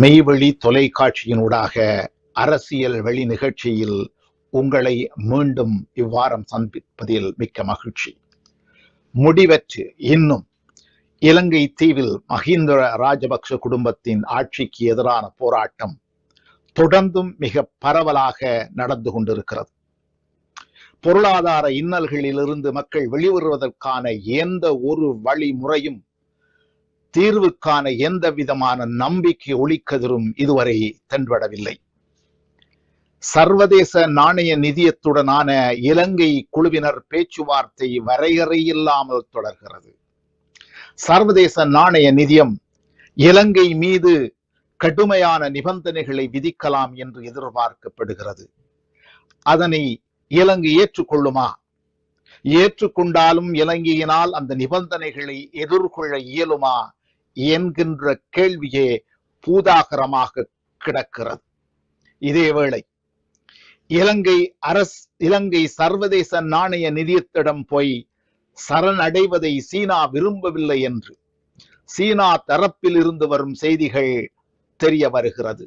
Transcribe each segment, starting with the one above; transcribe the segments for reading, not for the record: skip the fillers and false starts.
மெய்வழி தொலைக்காட்சியினூடாக அரசியல் வெளி நிகழ்ச்சியில் உங்களை மீண்டும் இவ்வாரம் சந்திப்பதில் மிக்க மகிழ்ச்சி. முடிவற்று இன்னும் இலங்கை தீவில் மஹிந்த ராஜபக்ஷ குடும்பத்தின் ஆட்சிக்கு எதிரான போராட்டம் தொடர்ந்தும் மிக பரவலாக நடந்து கொண்டிருக்கிறது. பொருளாதார இன்னல்களிலிருந்து மக்கள் வெளிவருவதற்கான எந்த ஒரு வழிமுறையும், தீர்வுக்கான எந்த விதமான நம்பிக்கை ஒளிக்கதிரும் இதுவரை தென்படவில்லை. சர்வதேச நாணய நிதியத்துடனான இலங்கை குழுவினர் பேச்சுவார்த்தை வரையறையில்லாமல் தொடர்கிறது. சர்வதேச நாணய நிதியம் இலங்கை மீது கடுமையான நிபந்தனைகளை விதிக்கலாம் என்று எதிர்பார்க்கப்படுகிறது. அதனை இலங்கை ஏற்றுக்கொள்ளுமா? ஏற்றுக்கொண்டாலும் இலங்கையினால் அந்த நிபந்தனைகளை எதிர்கொள்ள இயலுமா என்கின்ற கேள்வியே பூதாகரமாக கிடக்கிறது. இதேவேளை இலங்கை சர்வதேச நாணய நிதியத்திடம் போய் சரணடைவதை சீனா விரும்பவில்லை என்று சீனா தரப்பில் இருந்து வரும் செய்திகள் தெரிய வருகிறது.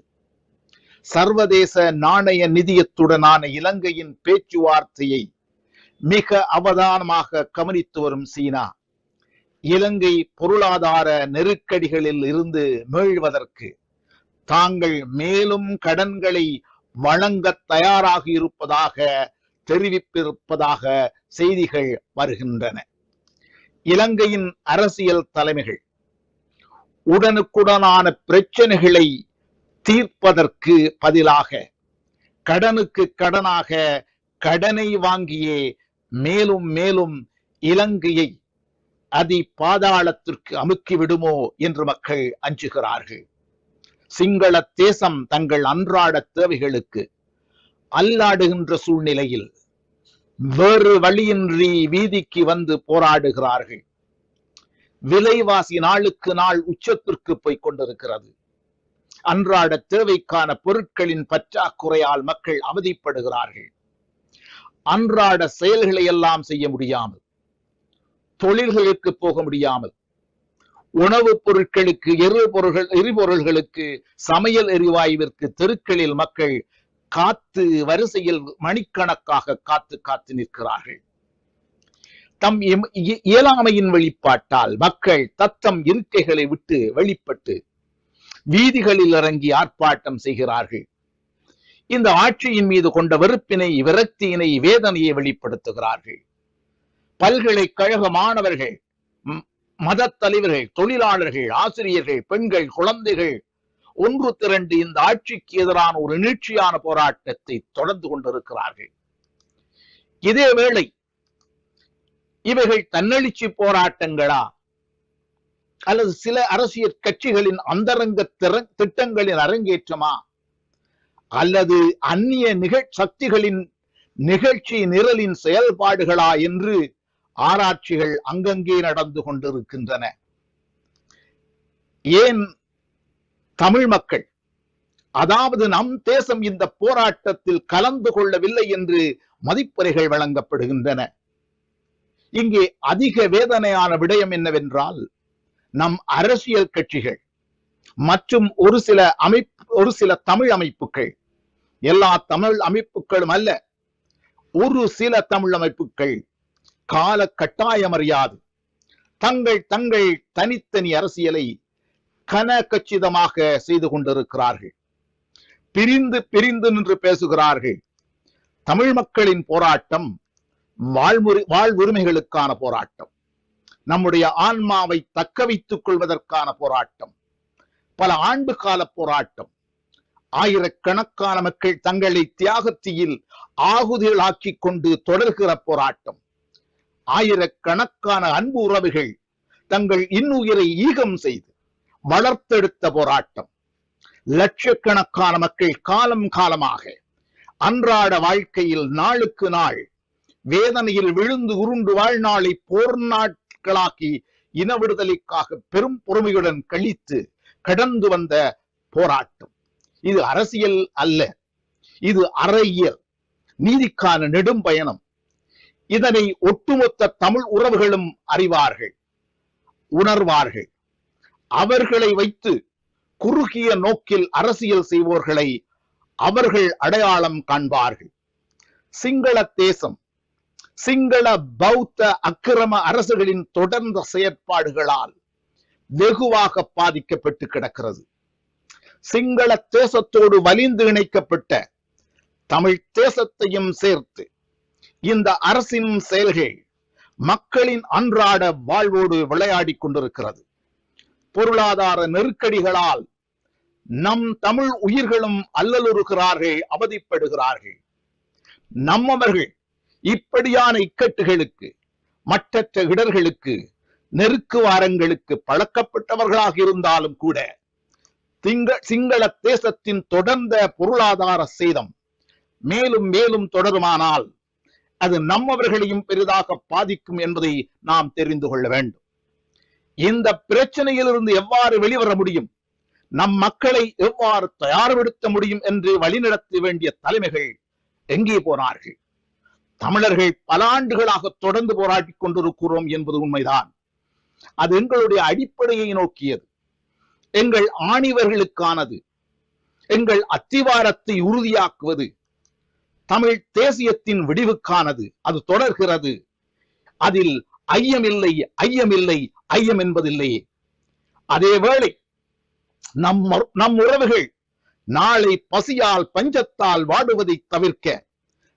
சர்வதேச நாணய நிதியத்துடனான இலங்கையின் பேச்சுவார்த்தையை மிக அவதானமாக கவனித்து வரும் சீனா, இலங்கை பொருளாதார நெருக்கடிகளில் இருந்து மீள்வதற்கு தாங்கள் மேலும் கடன்களை வழங்க தயாராக இருப்பதாக தெரிவித்திருப்பதாக செய்திகள் வருகின்றன. இலங்கையின் அரசியல் தலைமைகள் உடனுக்குடனான பிரச்சனைகளை தீர்ப்பதற்கு பதிலாக கடனுக்கு கடனாக கடனை வாங்கியே மேலும் மேலும் இலங்கையை அதி பாதாளத்திற்கு அமுக்கிவிடுமோ என்று மக்கள் அஞ்சுகிறார்கள். சிங்கள தேசம் தங்கள் அன்றாட தேவைகளுக்கு அல்லாடுகின்ற சூழ்நிலையில் வேறு வழியின்றி வீதிக்கு வந்து போராடுகிறார்கள். விலைவாசி நாளுக்கு நாள் உச்சத்திற்கு போய் கொண்டிருக்கிறது. அன்றாட தேவைக்கான பொருட்களின் பற்றாக்குறையால் மக்கள் அவதிப்படுகிறார்கள். அன்றாட செயல்களை எல்லாம் செய்ய முடியாமல், தொழில்களுக்கு போக முடியாமல், உணவுப் பொருட்களுக்கு, எரிபொருள்களுக்கு, சமையல் எரிவாயுவிற்கு தெருக்களில் மக்கள் காத்து வரிசையில் மணிக்கணக்காக காத்து நிற்கிறார்கள். தம் இயலாமையின் வெளிப்பாட்டால் மக்கள் தத்தம் இருக்கைகளை விட்டு வெளிப்பட்டு வீதிகளில் இறங்கி ஆர்ப்பாட்டம் செய்கிறார்கள். இந்த ஆட்சியின் மீது கொண்ட வெறுப்பினை, விரக்தியினை, வேதனையை வெளிப்படுத்துகிறார்கள். பல்கலைக்கழக மாணவர்கள், மத தலைவர்கள், தொழிலாளர்கள், ஆசிரியர்கள், பெண்கள், குழந்தைகள் ஒன்று திரண்டு இந்த ஆட்சிக்கு எதிரான ஒரு நீட்சியான போராட்டத்தை தொடர்ந்து கொண்டிருக்கிறார்கள். இதேவேளை இவைகள் தன்னெழுச்சி போராட்டங்களா அல்லது சில அரசியல் கட்சிகளின் அந்தரங்க திட்டங்களின் அரங்கேற்றமா அல்லது அந்நிய சக்திகளின் நிகழ்ச்சி நிரலின் செயல்பாடுகளா என்று ஆராய்ச்சிகள் அங்கங்கே நடந்து கொண்டிருக்கின்றன. ஏன் தமிழ் மக்கள், அதாவது நம் தேசம் இந்த போராட்டத்தில் கலந்து கொள்ளவில்லை என்று மதிப்புரைகள் வழங்கப்படுகின்றன. இங்கே அதிக வேதனையான விடயம் என்னவென்றால், நம் அரசியல் கட்சிகள் மற்றும் ஒரு சில தமிழ் அமைப்புகள், எல்லா தமிழ் அமைப்புகளும் அல்ல, ஒரு சில தமிழ் அமைப்புகள் கால கட்டாயமறியாது தங்கள் தனித்தனி அரசியலை கனகச்சிதமாக செய்து கொண்டிருக்கிறார்கள். பிரிந்து நின்று பேசுகிறார்கள். தமிழ் மக்களின் போராட்டம் வாழ்வுரிமைகளுக்கான போராட்டம், நம்முடைய ஆன்மாவை தக்க வைத்துக் கொள்வதற்கான போராட்டம், பல ஆண்டு கால போராட்டம். ஆயிரக்கணக்கான மக்கள் தங்களை தியாகத்தில் ஆகுதிகளாக்கிக் கொண்டு தொடர்கிற போராட்டம். ஆயிரக்கணக்கான அன்பு உறவுகள் தங்கள் இன்னுயிரை ஈகம் செய்து வளர்த்தெடுத்த போராட்டம். லட்சக்கணக்கான மக்கள் காலம் காலமாக அன்றாட வாழ்க்கையில் நாளுக்கு நாள் வேதனையில் விழுந்து உருண்டு வாழ்நாளை போர் நாட்களாக்கி இன விடுதலைக்காக பெரும் பொறுமையுடன் கழித்து கடந்து வந்த போராட்டம். இது அரசியல் அல்ல, இது அறயியல், நீதிக்கான நெடும் பயணம். இதனை ஒட்டுமொத்த தமிழ் உறவுகளும் அறிவார்கள், உணர்வார்கள். அவர்களை வைத்து குறுகிய நோக்கில் அரசியல் செய்வோர்களை அவர்கள் அடையாளம் காண்பார்கள். சிங்கள தேசம் சிங்கள பௌத்த அக்கிரம அரசுகளின் தொடர்ந்த செயற்பாடுகளால் வெகுவாக பாதிக்கப்பட்டு கிடக்கிறது. சிங்கள தேசத்தோடு வலிந்து இணைக்கப்பட்ட தமிழ் தேசத்தையும் சேர்த்து இந்த அரசின் செயல்கள் மக்களின் அன்றாட வாழ்வோடு விளையாடி கொண்டிருக்கிறது. பொருளாதார நெருக்கடிகளால் நம் தமிழ் உயிர்களும் அல்லலுறுகிறார்கள், அவதிப்படுகிறார்கள். நம்மவர்கள் இப்படியான இக்கட்டுகளுக்கு, மற்றற்ற இடர்களுக்கு, நெருக்குவாரங்களுக்கு பழக்கப்பட்டவர்களாக இருந்தாலும் கூட சிங்கள தேசத்தின் தொடர்ந்த பொருளாதார சேதம் மேலும் மேலும் தொடருமானால் அது நம்மவர்களையும் பெரிதாக பாதிக்கும் என்பதை நாம் தெரிந்து கொள்ள வேண்டும். இந்த பிரச்சனையிலிருந்து எவ்வாறு வெளிவர முடியும், நம் மக்களை எவ்வாறு தயார்படுத்த முடியும் என்று வழிநடத்த வேண்டிய தலைமைகள் எங்கே போனார்கள்? தமிழர்கள் பல ஆண்டுகளாக தொடர்ந்து போராடி கொண்டிருக்கிறோம் என்பது உண்மைதான். அது எங்களுடைய அடிப்படையை நோக்கியது, எங்கள் ஆணிவர்களுக்கானது, எங்கள் அத்திவாரத்தை உறுதியாக்குவது, தமிழ் தேசியத்தின் விடிவுக்கானது. அது தொடர்கிறது. அதில் ஐயமில்லை, ஐயமில்லை, ஐயம் என்பதில்லையே. அதேவேளை நம் உறவுகள் நாளை பசியால் பஞ்சத்தால் வாடுவதை தவிர்க்க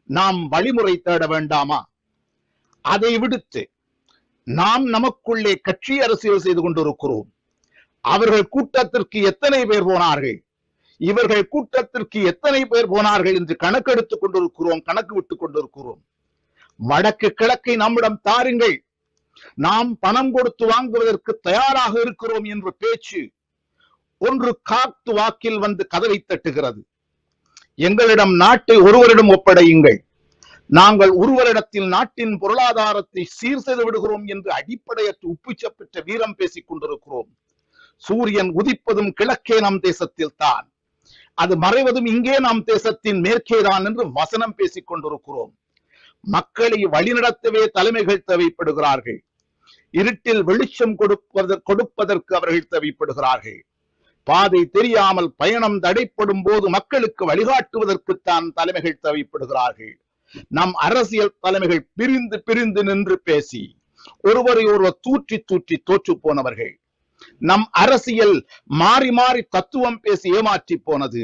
நாம் வழிமுறை தேட வேண்டாமா? அதை விடுத்து நாம் நமக்குள்ளே கட்சி அரசியல் செய்து கொண்டிருக்கிறோம். அவர்கள் கூட்டத்திற்கு எத்தனை பேர் போனார்கள், இவர்கள் கூட்டத்திற்கு எத்தனை பேர் போனார்கள் என்று கணக்கெடுத்துக் கொண்டிருக்கிறோம், கணக்கு விட்டுக் கொண்டிருக்கிறோம். வடக்கு கிழக்கை நம்மிடம் தாருங்கள், நாம் பணம் கொடுத்து வாங்குவதற்கு தயாராக இருக்கிறோம் என்ற பேச்சு ஒன்று காத்து வாக்கில் வந்து கதவை தட்டுகிறது. எங்களிடம் நாட்டை ஒருவரிடம் ஒப்படையுங்கள், நாங்கள் ஒருவரிடத்தில் நாட்டின் பொருளாதாரத்தை சீர் செய்து விடுகிறோம் என்று அடிப்படையற்ற உப்புச்சப்பெற்ற வீரம் பேசிக் கொண்டிருக்கிறோம். சூரியன் உதிப்பதும் கிழக்கே நம் தேசத்தில் தான், அது மறைவதும் இங்கே நாம் தேசத்தின் மேற்கேதான் என்று வசனம் பேசிக் கொண்டிருக்கிறோம். மக்களை வழிநடத்தவே தலைமைகள் தேவைப்படுகிறார்கள். இருட்டில் வெளிச்சம் கொடுப்பதற்கு அவர்கள் தேவைப்படுகிறார்கள். பாதை தெரியாமல் பயணம் தடைப்படும் போது மக்களுக்கு வழிகாட்டுவதற்குத்தான் தலைமைகள் தேவைப்படுகிறார்கள். நம் அரசியல் தலைமைகள் பிரிந்து பிரிந்து நின்று பேசி ஒருவரை ஒருவர் தூற்றி தூற்றி தோற்று போனவர்கள். நம் அரசியல் மாறி மாறி தத்துவம் பேசி ஏமாற்றி போனது.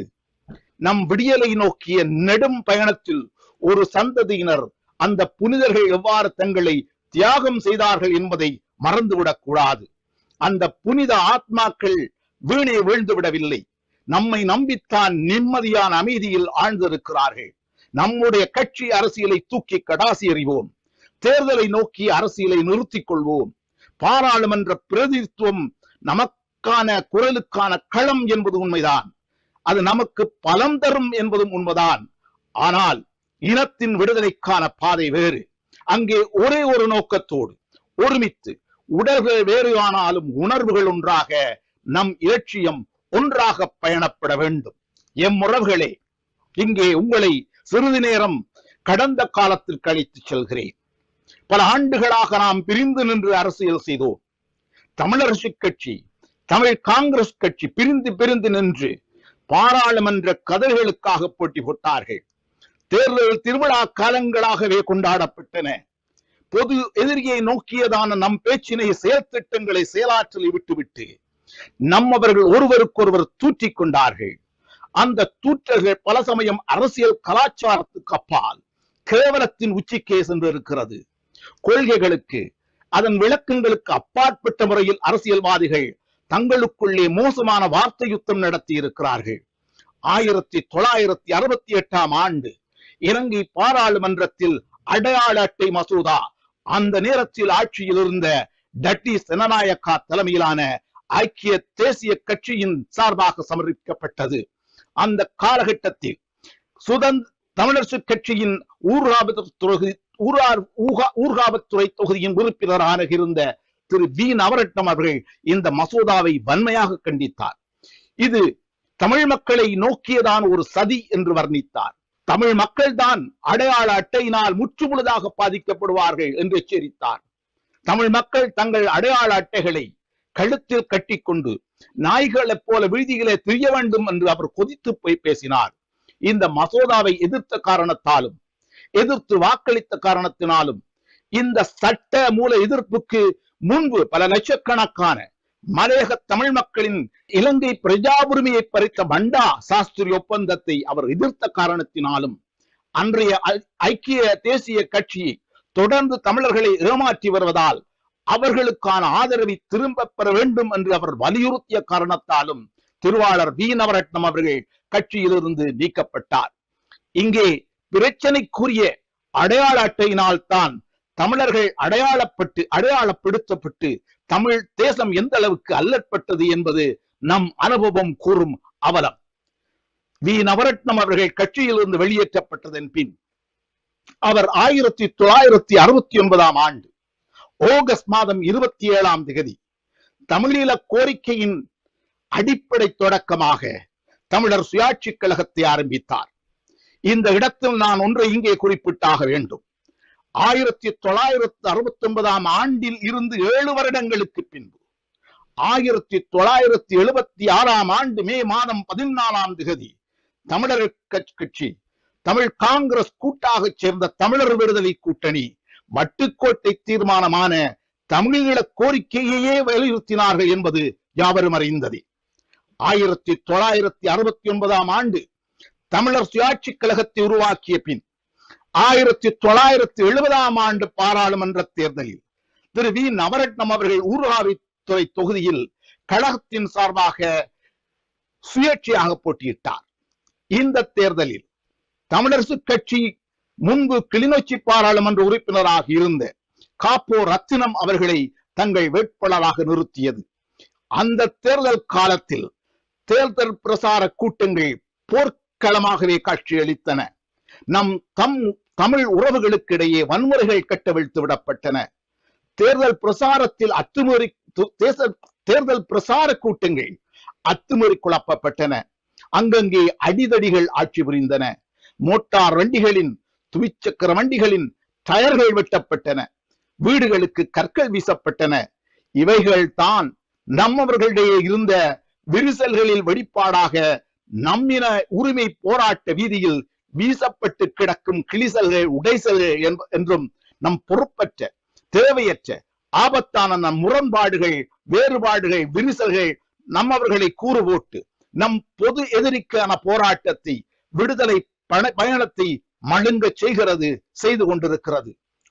நம் விடியலை நோக்கிய நெடும் பயணத்தில் ஒரு சந்ததியினர் அந்த புனிதர்கள் எவ்வாறு தங்களை தியாகம் செய்தார்கள் என்பதை மறந்துவிடக் கூடாது. அந்த புனித ஆத்மாக்கள் வீணே வீழ்ந்து விடவில்லை. நம்மை நம்பித்தான் நிம்மதியான அமைதியில் ஆழ்ந்திருக்கிறார்கள். நம்முடைய கட்சி அரசியலை தூக்கி கடாசி எறிவோம். தேர்தலை நோக்கி அரசியலை நிறுத்திக் கொள்வோம். பாராளுமன்ற பிரதிநிதித்துவம் நமக்கான குரலுக்கான களம் என்பது உண்மைதான். அது நமக்கு பலம் தரும் என்பதும் உண்மைதான். ஆனால் இனத்தின் விடுதலைக்கான பாதை வேறு. அங்கே ஒரே ஒரு நோக்கத்தோடு ஒருமித்து, உடல்கள் வேறு ஆனாலும் உணர்வுகள் ஒன்றாக, நம் இலட்சியம் ஒன்றாக பயணப்பட வேண்டும். எம் உறவுகளே, இங்கே உங்களை சிறிது நேரம் கடந்த காலத்தில் கழித்து செல்கிறேன். பல ஆண்டுகளாக நாம் பிரிந்து நின்று அரசியல் செய்தோம். தமிழரசு கட்சி, தமிழ் காங்கிரஸ் கட்சி பிரிந்து பிரிந்து நின்று பாராளுமன்ற கதவுகளுக்காக போட்டி போட்டார்கள். தேர்தல் திருவிழா காலங்களாகவே கொண்டாடப்பட்டன. பொது எதிரியை நோக்கியதான நம் பேச்சினை, செயல் திட்டங்களை செயலாற்றலை விட்டுவிட்டு நம்மவர்கள் ஒருவருக்கொருவர் தூற்றிக் கொண்டார்கள். அந்த தூற்றல்கள் பல சமயம் அரசியல் கலாச்சாரத்துக்கு அப்பால் கேவலத்தின் உச்சிக்கே சென்றிருக்கிறது. கொள்கைகளுக்கு, அதன் விளக்கங்களுக்கு அப்பாற்பட்ட முறையில் அரசியல்வாதிகள் தங்களுக்குள்ளே மோசமான வார்த்தை யுத்தம் நடத்தி இருக்கிறார்கள். 1968 ஆண்டு இலங்கை பாராளுமன்றத்தில் அடையாள அட்டை மசோதா அந்த நேரத்தில் ஆட்சியில் இருந்த டட்டி செனநாயக்கா தலைமையிலான ஐக்கிய தேசிய கட்சியின் சார்பாக சமர்ப்பிக்கப்பட்டது. அந்த காலகட்டத்தில் தமிழரசு கட்சியின் ஊர்காவல்துறை தொகுதியின் உறுப்பினராக இருந்த திரு வி நவரட்னம் அவர்கள் இந்த மசோதாவை வன்மையாக கண்டித்தார். இது தமிழ் மக்களை நோக்கியதான் ஒரு சதி என்று வர்ணித்தார். தமிழ் மக்கள் தான் அடையாள அட்டையினால் முற்றுமுழுதாக பாதிக்கப்படுவார்கள் என்று எச்சரித்தார். தமிழ் மக்கள் தங்கள் அடையாள அட்டைகளை கழுத்தில் கட்டிக்கொண்டு நாய்களைப் போல வீதிகளே திரிய வேண்டும் என்று அவர் கொதித்து போய் பேசினார். இந்த மசோதாவை எதிர்த்த காரணத்தாலும், எதிர்த்து வாக்களித்த காரணத்தினாலும், இந்த சட்ட மூல எதிர்ப்புக்கு முன்பு பல லட்சக்கணக்கான மலையக தமிழ் மக்களின் இலங்கை பிரஜா உரிமையை பறித்த பண்டா சாஸ்திரி ஒப்பந்தத்தை அவர் எதிர்த்த காரணத்தினாலும், அன்றைய ஐக்கிய தேசிய கட்சி தொடர்ந்து தமிழர்களை ஏமாற்றி வருவதால் அவர்களுக்கான ஆதரவை திரும்ப பெற வேண்டும் என்று அவர் வலியுறுத்திய காரணத்தாலும் திருவாளர் வி நவரட்னம் அவர்கள் கட்சியிலிருந்து நீக்கப்பட்டார். இங்கே பிரச்சனைக்குரிய அடையாள அட்டையினால் தான் தமிழர்கள் அடையாளப்படுத்தப்பட்டு தமிழ் தேசம் எந்த அளவுக்கு அல்லற்பட்டது என்பது நம் அனுபவம் கூறும் அவலம். வி நவரட்னம் அவர்கள் கட்சியிலிருந்து வெளியேற்றப்பட்டதன் பின் அவர் 1969 ஆண்டு ஆகஸ்ட் மாதம் 27ஆம் தேதி தமிழீழ கோரிக்கையின் அடிப்படை தொடக்கமாக தமிழர் சுயாட்சி கழகத்தை ஆரம்பித்தார். இந்த இடத்தில் நான் ஒன்றை இங்கே குறிப்பிட்டாக வேண்டும். 1969ஆம் ஆண்டில் இருந்து 7 வருடங்களுக்கு பின்பு 1976ஆம் ஆண்டு மே மாதம் 14ஆம் தேதி தமிழர் கட்சி, தமிழ் காங்கிரஸ் கூட்டாக சேர்ந்த தமிழர் விடுதலை கூட்டணி வட்டுக்கோட்டை தீர்மானமான தமிழீழ கோரிக்கையையே வலியுறுத்தினார்கள் என்பது யாவரும் அறிந்தது. 1969ஆம் ஆண்டு தமிழர் சுயாட்சி கழகத்தை உருவாக்கிய பின் 1970ஆம் ஆண்டு பாராளுமன்ற தேர்தலில் திரு வி நவரட்னம் அவர்கள் ஊர்காவித்துறை தொகுதியில் கழகத்தின் சார்பாக சுயேட்சையாக போட்டியிட்டார். இந்த தேர்தலில் தமிழரசு கட்சி முன்பு கிளிநொச்சி பாராளுமன்ற உறுப்பினராக இருந்த காப்போ ரத்தினம் அவர்களை தங்கள் வேட்பாளராக நிறுத்தியது. அந்த தேர்தல் காலத்தில் தேர்தல் பிரசார கூட்டங்கள் போர்க்களமாகவே காட்சியளித்தன. தமிழ் உறவுகளுக்கு இடையே வன்முறைகள் கட்டவிழ்த்து விடப்பட்டன. தேர்தல் பிரசாரத்தில் தேர்தல் பிரசார கூட்டங்கள் அத்துமீறி குழப்பப்பட்டன. அங்கங்கே அடிதடிகள் ஆட்சி புரிந்தன. மோட்டார் வண்டிகளின், துவிச்சக்கர வண்டிகளின் டயர்கள் வெட்டப்பட்டன. வீடுகளுக்கு கற்கள் வீசப்பட்டன. இவைகள் தான் நம்மவர்களிடையே இருந்த விரிசல்களில் வெளிப்பாடாக நம்மின உரிமை போராட்ட வீதியில் வீசப்பட்டு கிடக்கும் கிளிசல்கள், உடைசல்கள் என்றும் நம் பொறுப்பற்ற, தேவையற்ற, ஆபத்தான நம் முரண்பாடுகள், வேறுபாடுகள், விரிசல்கள் நம்மவர்களை கூறு போட்டு நம் பொது எதிரிக்கான போராட்டத்தை, விடுதலை பயணத்தை மழுங்க செய்து கொண்டிருக்கிறது.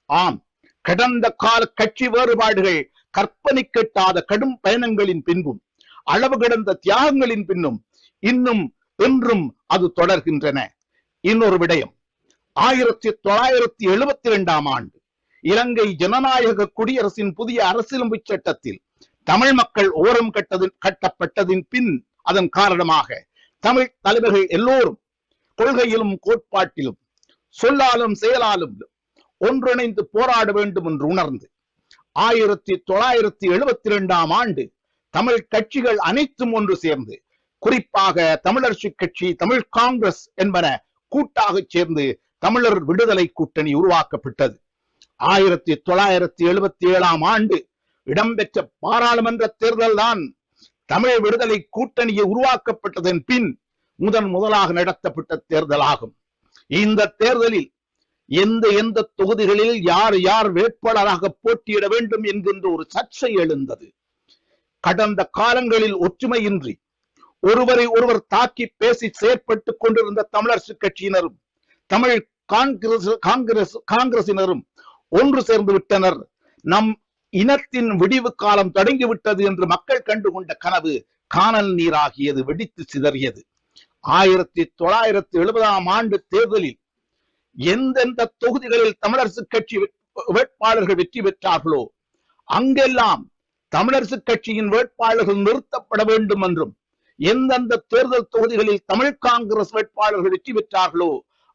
ஆம், கடந்த கால கட்சி வேறுபாடுகள், கற்பனை கெட்டாத கடும் பயணங்களின் பின்பும், அளவு கடந்த தியாகங்களின் பின்னும் இன்னும் என்றும் அது தொடர்கின்றன. இன்னொரு விடயம், 1972ஆம் ஆண்டு இலங்கை ஜனநாயக குடியரசின் புதிய அரசியலமைப்பு சட்டத்தில் தமிழ் மக்கள் ஓரம் கட்டப்பட்டதின் பின் அதன் காரணமாக தமிழ் தலைவர்கள் எல்லோரும் கொள்கையிலும் கோட்பாட்டிலும் சொல்லாலும் செயலாலும் ஒன்றிணைந்து போராட வேண்டும் என்று உணர்ந்து 1972ஆம் ஆண்டு தமிழ் கட்சிகள் அனைத்தும் ஒன்று சேர்ந்து, குறிப்பாக தமிழரசு கட்சி, தமிழ் காங்கிரஸ் என்பன கூட்டாக சேர்ந்து தமிழர் விடுதலை கூட்டணி உருவாக்கப்பட்டது. 1977ஆம் ஆண்டு இடம்பெற்ற பாராளுமன்ற தேர்தல் தான் தமிழ் விடுதலை கூட்டணியை உருவாக்கப்பட்டதன் பின் முதலாக நடத்தப்பட்ட தேர்தல் ஆகும். இந்த தேர்தலில் எந்த தொகுதிகளில் யார் வேட்பாளராக போட்டியிட வேண்டும் என்கின்ற ஒரு சர்ச்சை எழுந்தது. கடந்த காலங்களில் ஒற்றுமையின்றி ஒருவரை ஒருவர் தாக்கி பேசி செயற்பட்டுக் கொண்டிருந்த தமிழரசு கட்சியினரும் தமிழ் காங்கிரசினரும் ஒன்று சேர்ந்து விட்டனர். நம் இனத்தின் விடிவு காலம் தொடங்கிவிட்டது என்று மக்கள் கண்டுகொண்ட கனவு காணல் நீராகியது, வெடித்து சிதறியது. 1970ஆம் ஆண்டு தேர்தலில் எந்தெந்த தொகுதிகளில் தமிழரசு கட்சி வேட்பாளர்கள் வெற்றி பெற்றார்களோ அங்கெல்லாம் தமிழரசு கட்சியின் வேட்பாளர்கள் நிறுத்தப்பட வேண்டும் என்றும், எந்தெந்த தேர்தல் தொகுதிகளில் தமிழ் காங்கிரஸ் வேட்பாளர்கள் வெற்றி பெற்றார்களோ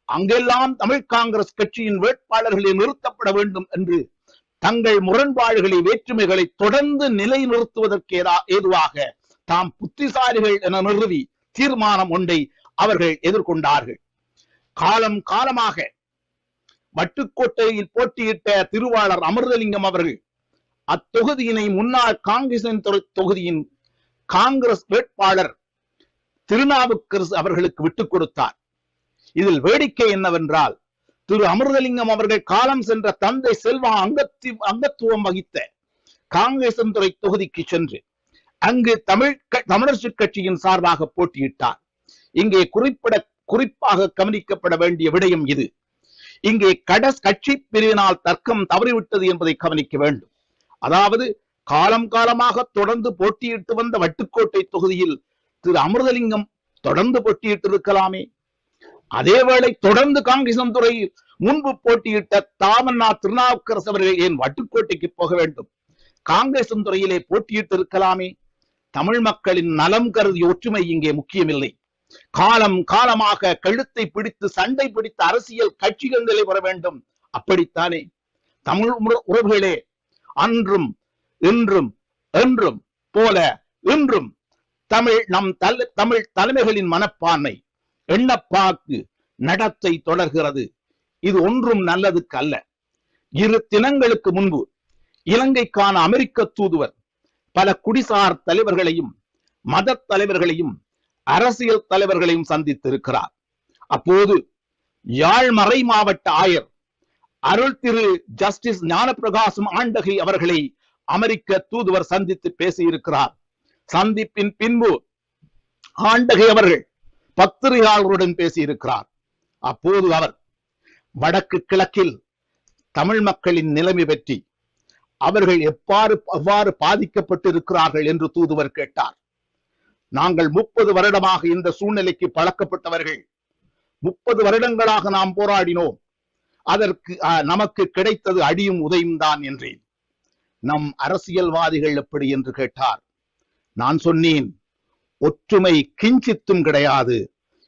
அங்கெல்லாம் தமிழ் காங்கிரஸ் கட்சியின் வேட்பாளர்களை நிறுத்தப்பட வேண்டும் என்று தங்கள் முரண்பாடுகளை, வேற்றுமைகளை தொடர்ந்து நிலைநிறுத்துவதற்கு ஏதுவாக தாம் புத்திசாலிகள் என நிறுவி தீர்மானம் ஒன்றை அவர்கள் எதிர்கொண்டார்கள். காலமாக வட்டுக்கோட்டையில் போட்டியிட்ட திருவாளர் அமிர்தலிங்கம் அவர்கள் அத்தொகுதியினை முன்னாள் காங்கிரசின் தொகுதியின் காங்கிரஸ் வேட்பாளர் திருநாவுக்கரசு அவர்களுக்கு விட்டுக் கொடுத்தார். இதில் வேடிக்கை என்னவென்றால், திரு அமிர்தலிங்கம் அவர்கள் காலம் சென்ற தந்தை செல்வா அங்கத்துவம் வகித்த காங்கேசன்துறை தொகுதிக்கு சென்று அங்கு தமிழரசு கட்சியின் சார்பாக போட்டியிட்டார். இங்கே குறிப்பாக கவனிக்கப்பட வேண்டிய விடயம் இது. இங்கே கட்சி பிரிவினால் தர்க்கம் தவறிவிட்டது என்பதை கவனிக்க வேண்டும். அதாவது காலமாக தொடர்ந்து போட்டியிட்டு வந்த வட்டுக்கோட்டை தொகுதியில் திரு அமிர்தலிங்கம் தொடர்ந்து போட்டியிட்டிருக்கலாமே. அதேவேளை தொடர்ந்து காங்கேசன்துறையில் முன்பு போட்டியிட்ட தாமண்ணா திருநாவுக்கரசு அவர்கள் ஏன் வட்டுக்கோட்டைக்கு போக வேண்டும்? காங்கேசன்துறையிலே போட்டியிட்டு இருக்கலாமே. தமிழ் மக்களின் நலம் கருதி ஒற்றுமை இங்கே முக்கியமில்லை. காலமாக கழுத்தை பிடித்து சண்டை பிடித்த அரசியல் கட்சிகள் நிலை வர வேண்டும். அப்படித்தானே தமிழ் உறவுகளே, அன்றும் இன்றும் என்றும் போல இன்றும் தமிழ் தலைமைகளின் மனப்பான்மை, எண்ணப்பாக்கு, நடத்தை தொடர்கிறது. இது ஒன்றும் நல்லதுக்கு அல்ல. 2 தினங்களுக்கு முன்பு இலங்கைக்கான அமெரிக்க தூதுவர் பல குடிசார் தலைவர்களையும் மத தலைவர்களையும் அரசியல் தலைவர்களையும் சந்தித்திருக்கிறார். அப்போது யாழ் மறை மாவட்ட ஆயர் அருள் திரு ஜஸ்டிஸ் ஞானப்பிரகாசம் ஆண்டகை அவர்களை அமெரிக்க தூதுவர் சந்தித்து பேசியிருக்கிறார். சந்திப்பின் பின்பு ஆண்டகை அவர்கள் பத்திரிகையாளருடன் பேசியிருக்கிறார். அப்போது அவர் வடக்கு கிழக்கில் தமிழ் மக்களின் நிலைமை பற்றி, அவர்கள் எவ்வாறு பாதிக்கப்பட்டிருக்கிறார்கள் என்று தூதுவர் கேட்டார். நாங்கள் 30 வருடமாக இந்த சூழ்நிலைக்கு பழக்கப்பட்டவர்கள். 30 வருடங்களாக நாம் போராடினோம். அதற்கு நமக்கு கிடைத்தது அடியும் உதையும் தான் என்றேன். நம் அரசியல்வாதிகள் எப்படி என்று கேட்டார். நான் சொன்னேன், ஒற்றுமை கிஞ்சித்தும் கிடையாது.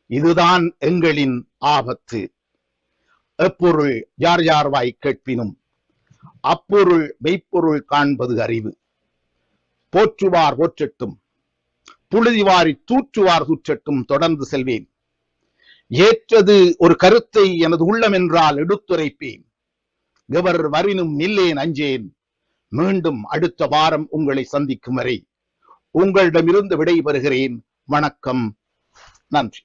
இதுதான் எங்களின் ஆபத்து. எப்பொருள் யார் யார்வாய் கேட்பினும் அப்பொருள் மெய்ப்பொருள் காண்பது அறிவு. போற்றுவார் போற்றட்டும், புழுதிவாரி தூற்றுவார் தூற்றட்டும், தொடர்ந்து செல்வேன். ஏற்றது ஒரு கருத்தை எனது உள்ளம் என்றால் எடுத்துரைப்பேன். எவர் வரினும் நில்லேன் அஞ்சேன். மீண்டும் அடுத்த வாரம் உங்களை சந்திக்கும் வரை உங்களிடமிருந்து விடை பெறுகிறேன். வணக்கம், நன்றி.